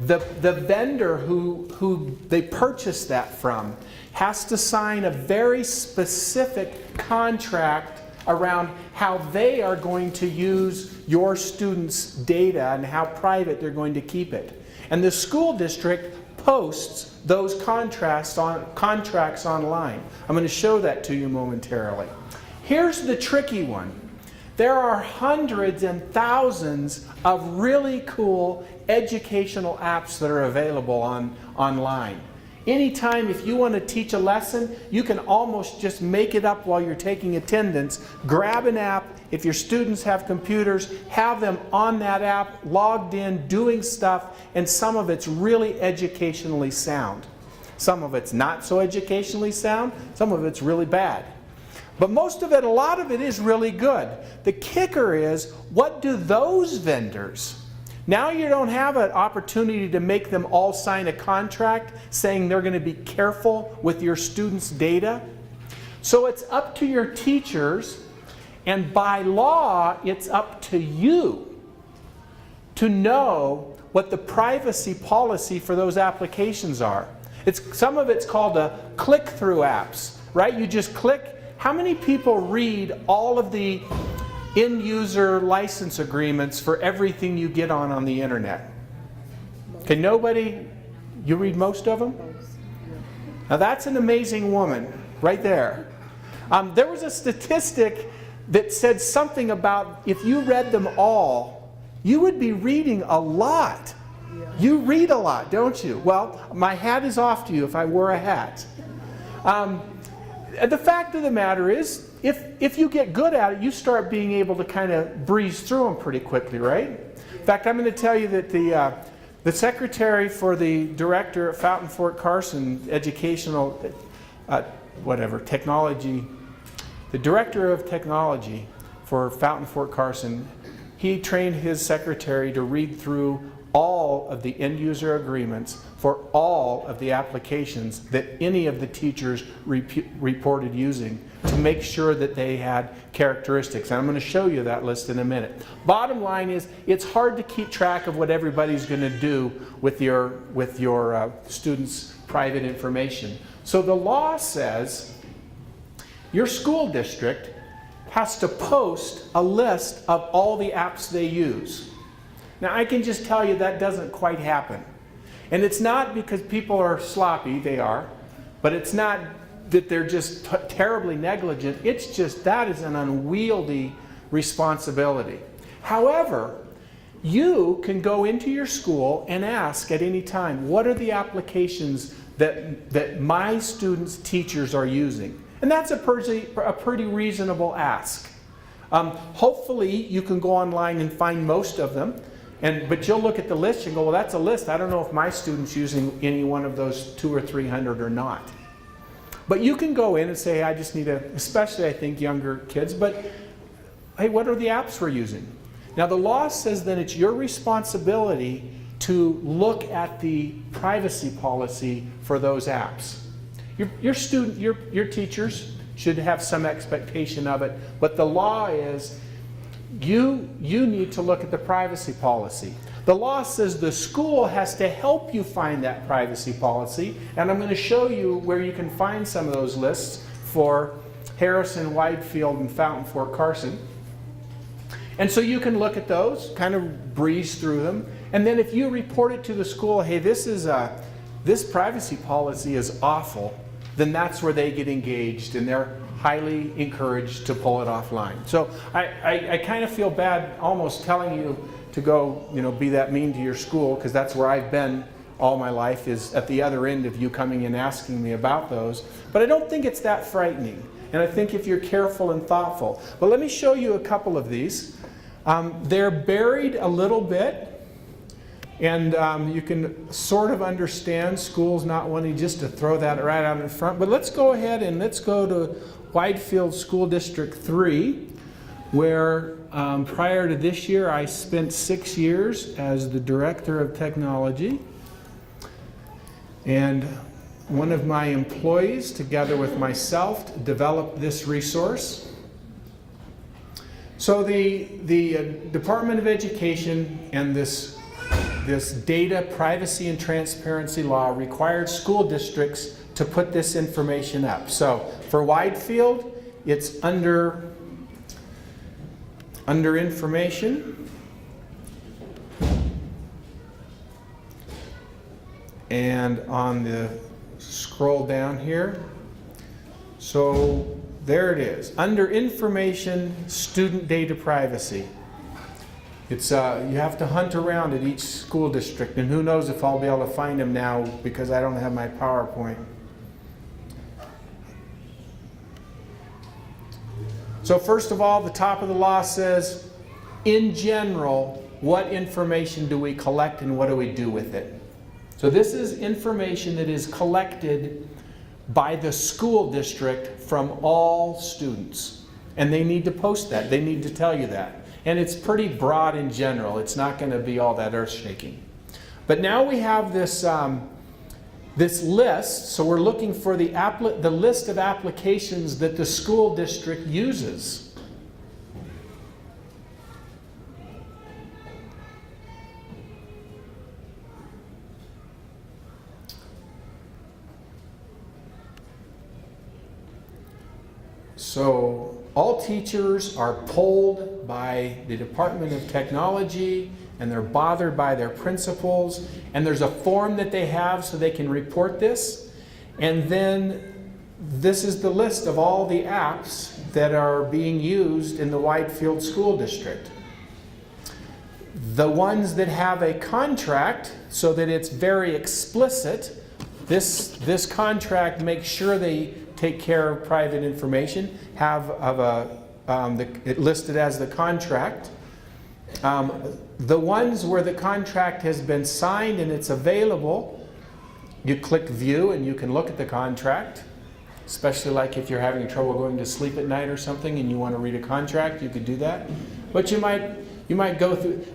The vendor who they purchase that from has to sign a very specific contract around how they are going to use your students' data and how private they're going to keep it. And the school district posts those contracts online. I'm going to show that to you momentarily. Here's the tricky one. There are hundreds and thousands of really cool educational apps that are available online. Anytime, if you want to teach a lesson, you can almost just make it up while you're taking attendance. Grab an app. If your students have computers, have them on that app, logged in, doing stuff, and some of it's really educationally sound. Some of it's not so educationally sound. Some of it's really bad. But most of it, a lot of it is really good. The kicker is, what do those vendors? Now you don't have an opportunity to make them all sign a contract saying they're going to be careful with your students' data. So it's up to your teachers, and by law, it's up to you to know what the privacy policy for those applications are. Some of it's called a click-through apps, right? You just click. How many people read all of the end-user license agreements for everything you get on the internet? Okay, nobody? You read most of them? Now that's an amazing woman right there. There was a statistic that said something about if you read them all, you would be reading a lot. You read a lot, don't you? Well, my hat is off to you if I wore a hat. The fact of the matter is, if you get good at it, you start being able to kind of breeze through them pretty quickly, right? In fact, I'm going to tell you that the secretary for the director at Fountain Fort Carson Educational, technology, the director of technology for Fountain Fort Carson, he trained his secretary to read through all of the end user agreements for all of the applications that any of the teachers reported using to make sure that they had characteristics. And I'm going to show you that list in a minute. Bottom line is, it's hard to keep track of what everybody's going to do with your students' private information. So the law says your school district has to post a list of all the apps they use. Now I can just tell you that doesn't quite happen. And it's not because people are sloppy, they are, but it's not that they're just terribly negligent. It's just that is an unwieldy responsibility. However, you can go into your school and ask at any time, what are the applications that my students' teachers are using? And that's a pretty reasonable ask. Hopefully you can go online and find most of them. But you'll look at the list and go, well, that's a list. I don't know if my student's using any one of those 200 or 300 or not. But you can go in and say, I just need especially I think younger kids, but hey, what are the apps we're using? Now the law says that it's your responsibility to look at the privacy policy for those apps. Your teachers should have some expectation of it, but the law is you need to look at the privacy policy. The law says the school has to help you find that privacy policy, and I'm going to show you where you can find some of those lists for Harrison, Widefield, and Fountain Fort Carson. And so you can look at those, kind of breeze through them, and then if you report it to the school, hey, this privacy policy is awful, then that's where they get engaged, and they're highly encouraged to pull it offline. So I kind of feel bad almost telling you to go, be that mean to your school, because that's where I've been all my life is at the other end of you coming and asking me about those. But I don't think it's that frightening. And I think if you're careful and thoughtful. But let me show you a couple of these. They're buried a little bit. And you can sort of understand schools not wanting just to throw that right out in front. But let's go ahead and let's go to Widefield School District 3, where prior to this year I spent 6 years as the Director of Technology. And one of my employees, together with myself, developed this resource. So the Department of Education and this data privacy and transparency law required school districts to put this information up. So for Widefield, it's under information. And on the scroll down here, so there it is. Under information, student data privacy. It's you have to hunt around at each school district, and who knows if I'll be able to find them now because I don't have my PowerPoint. So first of all, the top of the law says, in general, what information do we collect and what do we do with it? So this is information that is collected by the school district from all students. And they need to post that. They need to tell you that. And it's pretty broad in general. It's not going to be all that earth-shaking. But now we have this, this list. So we're looking for the list of applications that the school district uses. So all teachers are polled by the Department of Technology, and they're bothered by their principals, and there's a form that they have so they can report this. And then this is the list of all the apps that are being used in the Widefield School District. The ones that have a contract so that it's very explicit, this contract makes sure they take care of private information, it listed as the contract. The ones where the contract has been signed and it's available, you click view and you can look at the contract, especially like if you're having trouble going to sleep at night or something and you want to read a contract, you could do that. But you might go through,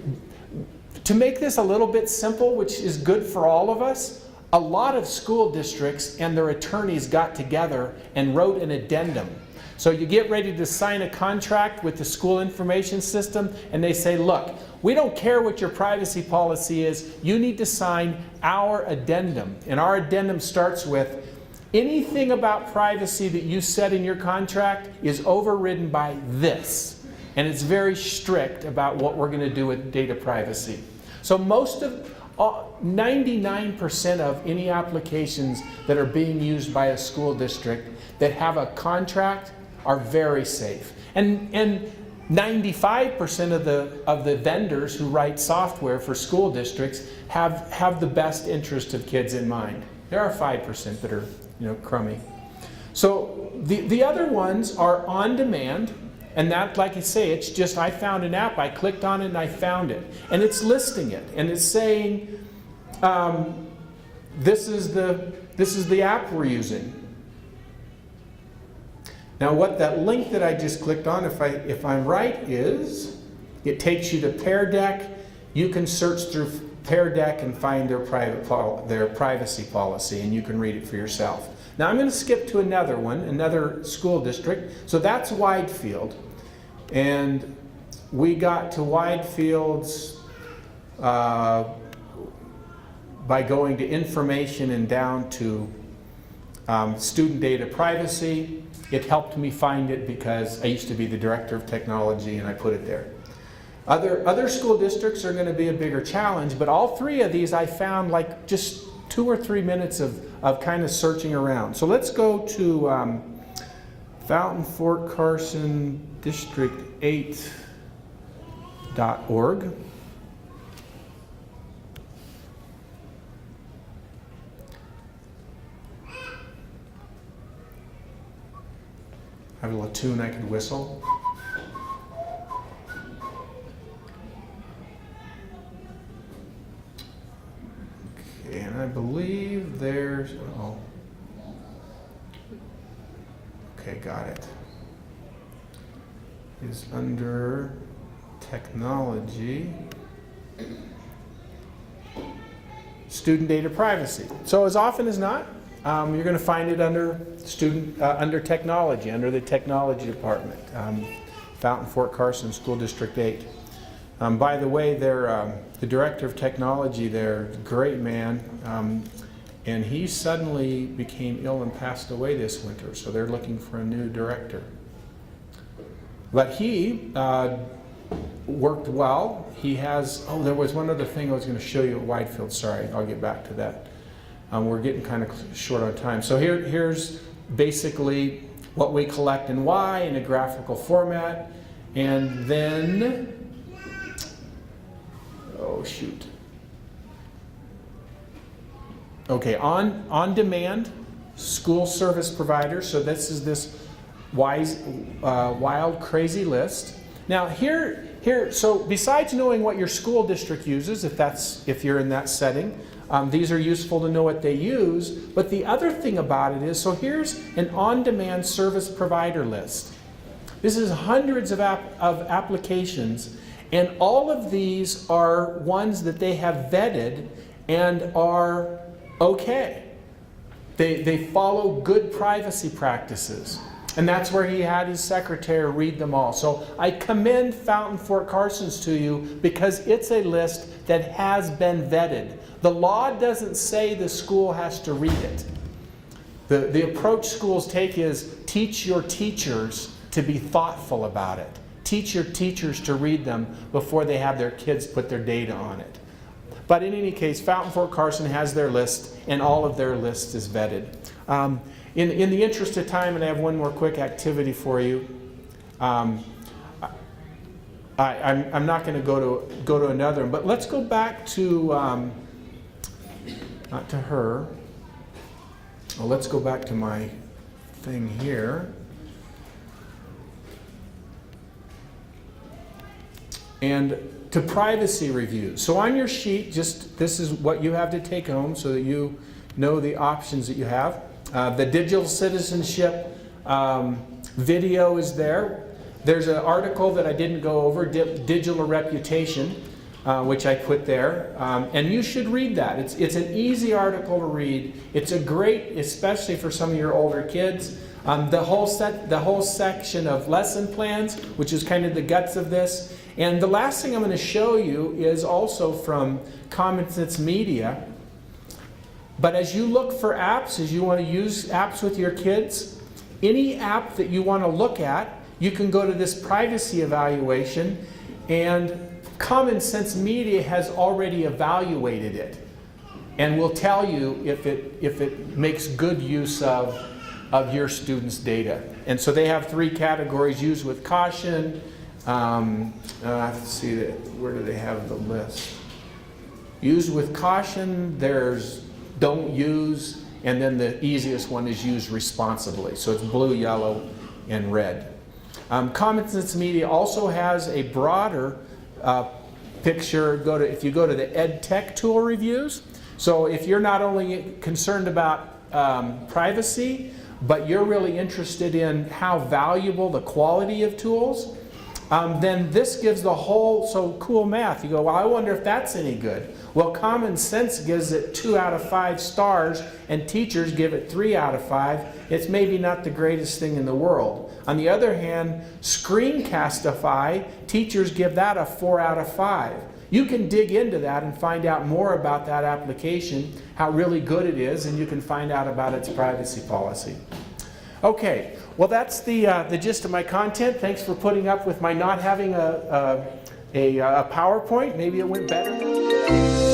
to make this a little bit simple, which is good for all of us, a lot of school districts and their attorneys got together and wrote an addendum. So you get ready to sign a contract with the school information system and they say, look, we don't care what your privacy policy is, you need to sign our addendum. And our addendum starts with, anything about privacy that you said in your contract is overridden by this. And it's very strict about what we're going to do with data privacy. So 99% of any applications that are being used by a school district that have a contract are very safe. And 95% of the vendors who write software for school districts have the best interest of kids in mind. There are 5% that are, crummy. So the other ones are on demand. And that, like I say, it's just I found an app, I clicked on it and I found it. And it's listing it. And it's saying, this is the app we're using. Now what that link that I just clicked on, if I'm right, is it takes you to Pear Deck. You can search through Pear Deck and find their privacy policy, and you can read it for yourself. Now I'm going to skip to another one, another school district. So that's Widefield. And we got to Widefield's by going to information and down to student data privacy. It helped me find it because I used to be the Director of Technology and I put it there. Other school districts are going to be a bigger challenge, but all three of these I found like just 2 or 3 minutes of kind of searching around. So let's go to Fountain Fort Carson District 8.org. have a little tune I could whistle. Okay, and I believe there's, oh. Okay, got it. Is under technology, student data privacy. So as often as not, you're going to find it under under technology, under the technology department, Fountain Fort Carson School District 8. By the way, the director of technology there, great man, and he suddenly became ill and passed away this winter, so they're looking for a new director. But he worked well. He has, oh, there was one other thing I was going to show you at Widefield. Sorry, I'll get back to that. We're getting kind of short on time. So here's basically what we collect and why in a graphical format. And then, oh shoot. Okay, on demand, school service providers. So this is this wild, crazy list. Now here, so besides knowing what your school district uses, if you're in that setting, these are useful to know what they use. But the other thing about it is, so here's an on-demand service provider list. This is hundreds of applications, and all of these are ones that they have vetted and are okay. They follow good privacy practices. And that's where he had his secretary read them all. So I commend Fountain Fort Carson's to you because it's a list that has been vetted. The law doesn't say the school has to read it. The approach schools take is teach your teachers to be thoughtful about it. Teach your teachers to read them before they have their kids put their data on it. But in any case, Fountain Fort Carson has their list, and all of their list is vetted. In the interest of time, and I have one more quick activity for you. I'm not going to go to another, but let's go back to not to her. Well, let's go back to my thing here. And to privacy reviews. So on your sheet, just this is what you have to take home so that you know the options that you have. The digital citizenship video is there. There's an article that I didn't go over, Digital Reputation, which I put there. And you should read that. It's an easy article to read. It's a great, especially for some of your older kids. The whole section of lesson plans, which is kind of the guts of this. And the last thing I'm going to show you is also from Common Sense Media. But as you look for apps, as you want to use apps with your kids, any app that you want to look at, you can go to this privacy evaluation, and Common Sense Media has already evaluated it and will tell you if it makes good use of your students' data. And so they have 3 categories: use with caution. Let's see, where do they have the list? Use with caution, there's don't use, and then the easiest one is use responsibly. So it's blue, yellow, and red. Common Sense Media also has a broader picture. If you go to the EdTech tool reviews. So if you're not only concerned about privacy, but you're really interested in how valuable the quality of tools, then this gives the whole, so cool math. You go, well, I wonder if that's any good. Well, Common Sense gives it 2 out of 5 stars, and teachers give it 3 out of 5. It's maybe not the greatest thing in the world. On the other hand, Screencastify, teachers give that a 4 out of 5. You can dig into that and find out more about that application, how really good it is, and you can find out about its privacy policy. Okay, well that's the gist of my content. Thanks for putting up with my not having a PowerPoint. Maybe it went better.